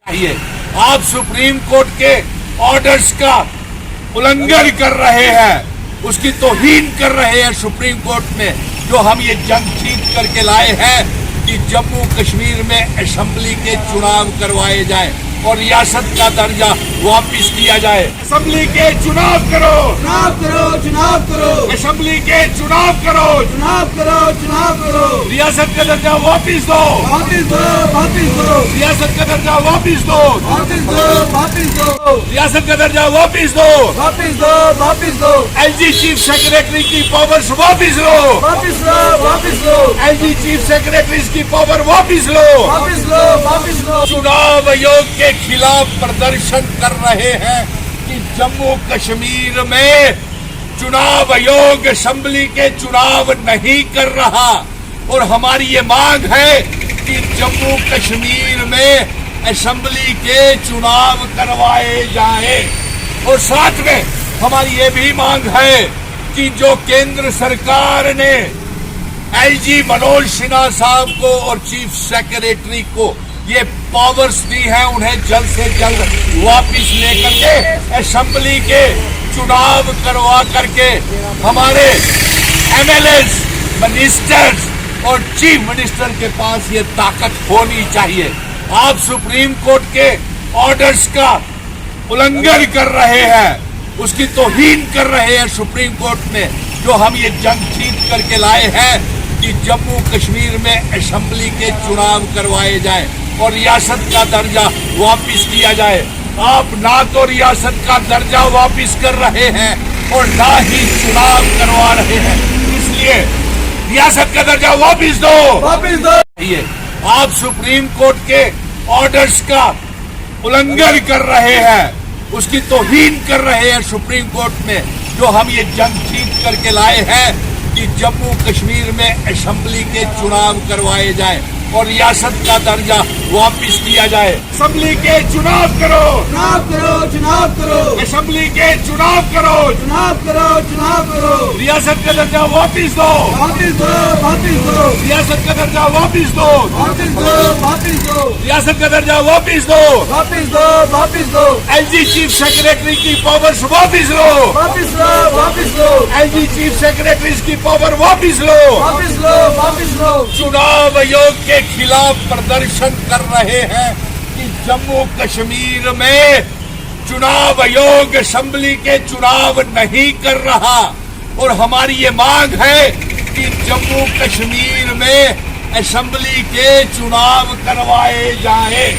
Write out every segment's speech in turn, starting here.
آپ supreme court کے orders کا النگھن کر رہے ہیں، اس کی توہین کر رہے ہیں سپریم کورٹ میں جو ہم یہ جنگ جیت کر کے لائے ہیں کہ جموں کشمیر میں اسمبلی کے چناؤ کروائے جائیں اور ریاست کا درجہ واپس کیا جائے۔ اسمبلی کے چناؤ کرو، چناؤ کرو، چناؤ کرو، اسمبلی کے چناؤ کرو، چناؤ کرو، چناؤ کرو، ریاست کا درجہ واپس دو، واپس دو، واپس دو، ریاست کا درجہ واپس دو، واپس دو، واپس دو، ریاست کا درجہ واپس دو، واپس دو، واپس دو، ایل جی چیف سیکریٹری کی پاورز واپس لو، واپس لو، واپس لو، ایل جی چیف سیکریٹریز کی پاور واپس لو۔ واپس لو، واپس لو، چناؤ آیوگ کے خلاف پردرشن کر رہے ہیں کہ جموں کشمیر میں چناؤ آیوگ اسمبلی کے چناؤ نہیں کر رہا اور ہماری یہ مانگ ہے کہ جموں کشمیر میں اسمبلی کے چناؤ کروائے جائیں اور ساتھ میں ہماری یہ بھی مانگ ہے کہ جو کیندر سرکار نے ایل جی منوج سنہا صاحب کو اور چیف سیکریٹری کو یہ پاورز دی ہیں انہیں جلد سے جلد واپس لے کر کے اسمبلی کے چناؤ کروا کر کے ہمارے ایم ایل ایز، منسٹرز اور چیف منسٹر کے پاس یہ طاقت ہونی چاہیے۔ آپ سپریم کورٹ کے آرڈرز کا النگھن کر رہے ہیں، اس کی توہین کر رہے ہیں سپریم کورٹ میں جو ہم یہ جنگ جیت کر کے لائے ہیں کہ جموں کشمیر میں اسمبلی کے چناؤ کروائے جائیں اور ریاست کا درجہ واپس کیا جائے۔ آپ نہ تو ریاست کا درجہ واپس کر رہے ہیں اور نہ ہی چناؤ کروا رہے ہیں، اس لیے ریاست کا درجہ واپس دو، واپس دو۔ آپ سپریم کورٹ کے آرڈرز کا النگھن کر رہے ہیں، اس کی توہین کر رہے ہیں سپریم کورٹ میں جو ہم یہ جنگ جیت کر کے لائے ہیں کہ جموں کشمیر میں اسمبلی کے چناؤ کروائے جائیں اور ریاست کا درجہ واپس کیا جائے۔ اسمبلی کے چناؤ کرو، چناؤ کرو، چناؤ کرو، اسمبلی کے چناؤ کرو، چناؤ کرو، چناؤ کرو، ریاست کا درجہ واپس دو، واپس دو، واپس دو، ریاست کا درجہ واپس دو، واپس دو، واپس دو، ریاست کا درجہ واپس دو، واپس دو، واپس دو، ایل جی چیف سیکریٹری کی پاورز واپس لو، واپس لو، واپس لو، ایل جی چیف سیکریٹریز کی پاور واپس لو۔ واپس لو، واپس لو، چناؤ آیوگ کے خلاف پردرشن کر رہے ہیں کہ جموں کشمیر میں چناؤ آیوگ اسمبلی کے چناؤ نہیں کر رہا اور ہماری یہ مانگ ہے کہ جموں کشمیر میں اسمبلی کے چناؤ کروائے جائیں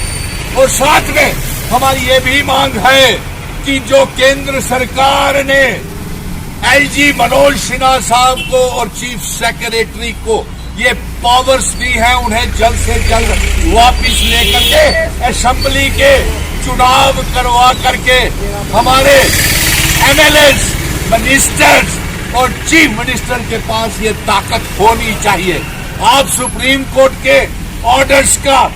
اور ساتھ میں ہماری یہ بھی مانگ ہے کہ جو کیندر سرکار نے ایل جی منوج سنہا صاحب کو اور چیف سیکریٹری کو یہ پاورز دی ہیں انہیں جلد سے جلد واپس لے کر کے اسمبلی کے چناؤ کروا کر کے ہمارے ایم ایل ایز، منسٹرز اور چیف منسٹر کے پاس یہ طاقت ہونی چاہیے۔ آپ سپریم کورٹ کے آرڈرز کا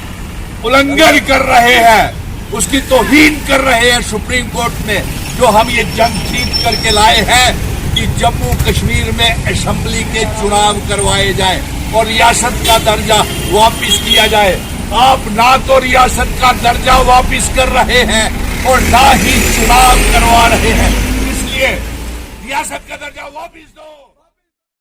النگھن کر رہے ہیں، اس کی توہین کر رہے ہیں سپریم کورٹ میں جو ہم یہ جنگ جیت کر کے لائے ہیں کہ جموں کشمیر میں اسمبلی کے چناؤ کروائے جائیں اور ریاست کا درجہ واپس کیا جائے۔ آپ نہ تو ریاست کا درجہ واپس کر رہے ہیں اور نہ ہی چناؤ کروا رہے ہیں، اس لیے ریاست کا درجہ واپس دو۔